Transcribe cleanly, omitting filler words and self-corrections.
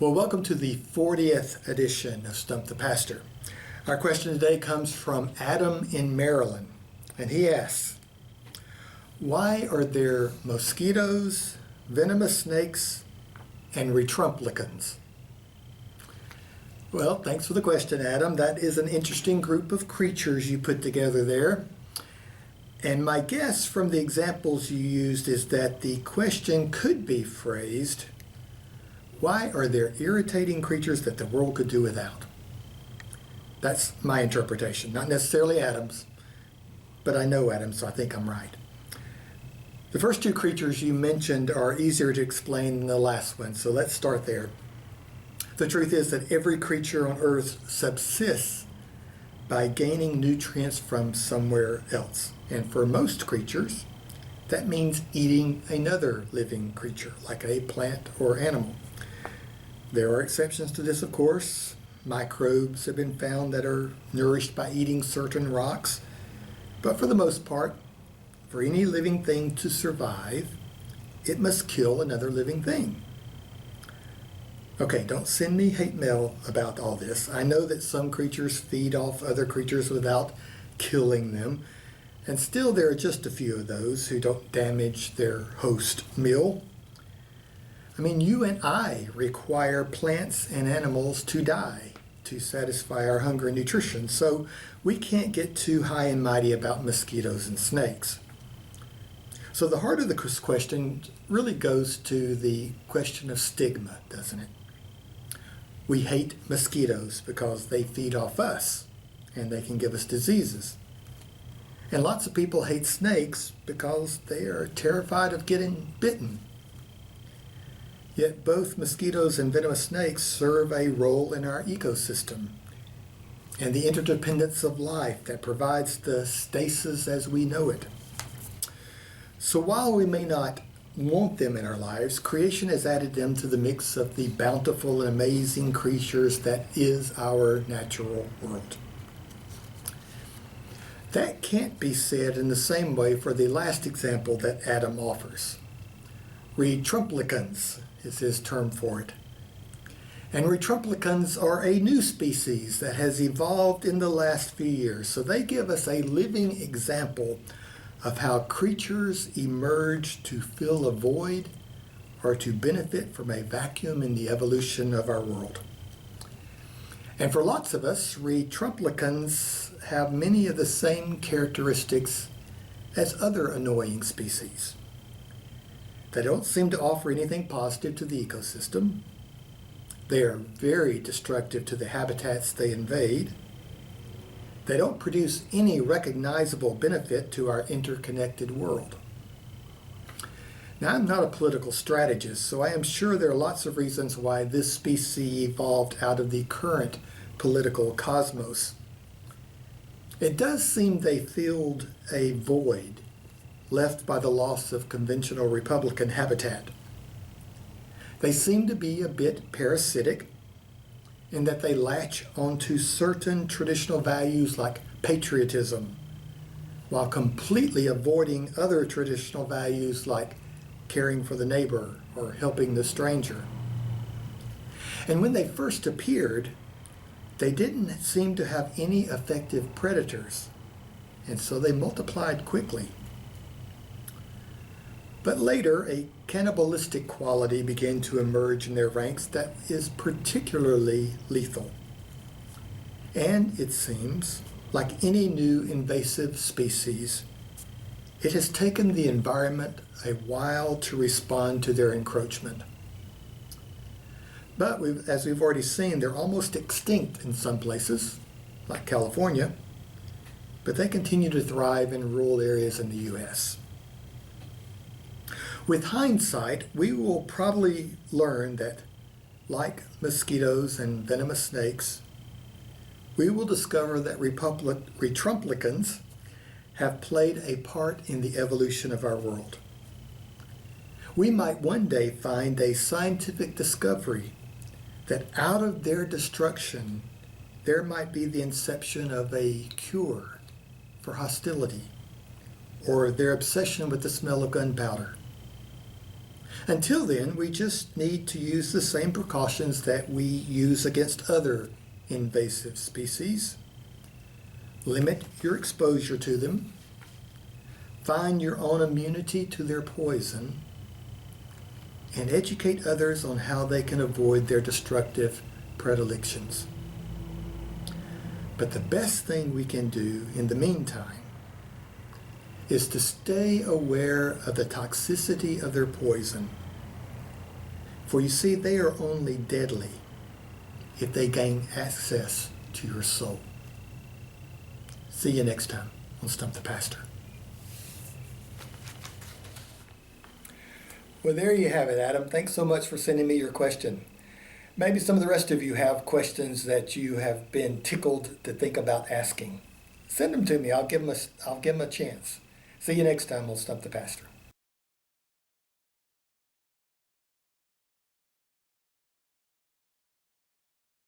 Well, welcome to the 40th edition of Stump the Pastor. Our question today comes from Adam in Maryland, and he asks, why are there mosquitos, venomous snakes, and Retrumplicans? Well, thanks for the question, Adam. That is an interesting group of creatures you put together there. And my guess from the examples you used is that the question could be phrased, why are there irritating creatures that the world could do without? That's my interpretation, not necessarily Adam's, but I know Adam, so I think I'm right. The first two creatures you mentioned are easier to explain than the last one, so let's start there. The truth is that every creature on Earth subsists by gaining nutrients from somewhere else. And for most creatures, that means eating another living creature, like a plant or animal. There are exceptions to this, of course. Microbes have been found that are nourished by eating certain rocks. But for the most part, for any living thing to survive, it must kill another living thing. Okay, don't send me hate mail about all this. I know that some creatures feed off other creatures without killing them. And still there are just a few of those who don't damage their host meal. I mean, you and I require plants and animals to die to satisfy our hunger and nutrition, so we can't get too high and mighty about mosquitoes and snakes. So the heart of the question really goes to the question of stigma, doesn't it? We hate mosquitoes because they feed off us and they can give us diseases. And lots of people hate snakes because they are terrified of getting bitten. Yet both mosquitoes and venomous snakes serve a role in our ecosystem and the interdependence of life that provides the stasis as we know it. So while we may not want them in our lives, creation has added them to the mix of the bountiful and amazing creatures that is our natural world. That can't be said in the same way for the last example that Adam offers. Retrumplicans is his term for it. And Retrumplicans are a new species that has evolved in the last few years. So they give us a living example of how creatures emerge to fill a void or to benefit from a vacuum in the evolution of our world. And for lots of us, Retrumplicans have many of the same characteristics as other annoying species. They don't seem to offer anything positive to the ecosystem. They are very destructive to the habitats they invade. They don't produce any recognizable benefit to our interconnected world. Now, I'm not a political strategist, so I am sure there are lots of reasons why this species evolved out of the current political cosmos. It does seem they filled a void left by the loss of conventional Republican habitat. They seem to be a bit parasitic in that they latch onto certain traditional values like patriotism, while completely avoiding other traditional values like caring for the neighbor or helping the stranger. And when they first appeared, they didn't seem to have any effective predators, and so they multiplied quickly. But later, a cannibalistic quality began to emerge in their ranks that is particularly lethal. And it seems, like any new invasive species, it has taken the environment a while to respond to their encroachment. But as we've already seen, they're almost extinct in some places, like California, but they continue to thrive in rural areas in the U.S. With hindsight, we will probably learn that, like mosquitoes and venomous snakes, we will discover that Retrumplicans have played a part in the evolution of our world. We might one day find a scientific discovery that out of their destruction, there might be the inception of a cure for hostility or their obsession with the smell of gunpowder. Until then, we just need to use the same precautions that we use against other invasive species. Limit your exposure to them. Find your own immunity to their poison. And educate others on how they can avoid their destructive predilections. But the best thing we can do in the meantime is to stay aware of the toxicity of their poison. For you see, they are only deadly if they gain access to your soul. See you next time on Stump the Pastor. Well, there you have it, Adam. Thanks so much for sending me your question. Maybe some of the rest of you have questions that you have been tickled to think about asking. Send them to me. I'll give them a chance. See you next time on Stump the Pastor.